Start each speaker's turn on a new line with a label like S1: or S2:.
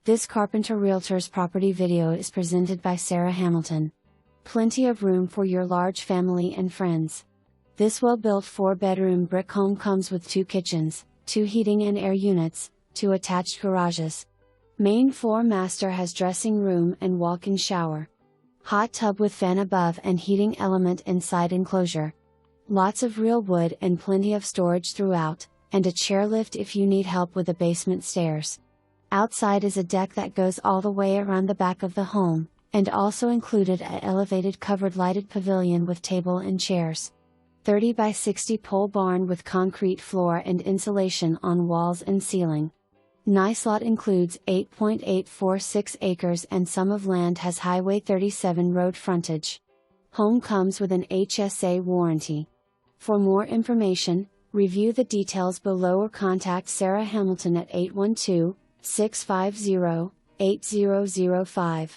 S1: This Carpenter Realtors property video is presented by Sarah Hamilton. Plenty of room for your large family and friends. This well-built 4-bedroom brick home comes with 2 kitchens, 2 heating and air units, 2 attached garages. Main floor master has dressing room and walk-in shower. Hot tub with fan above and heating element inside enclosure. Lots of real wood and plenty of storage throughout, and a chairlift if you need help with the basement stairs. Outside is a deck that goes all the way around the back of the home, and also included an elevated covered lighted pavilion with table and chairs. 30 by 60 pole barn with concrete floor and insulation on walls and ceiling. Nice lot includes 8.846 acres and some of land has Highway 37 road frontage. Home comes with an HSA warranty. For more information, review the details below or contact Sarah Hamilton at 812-650-8005.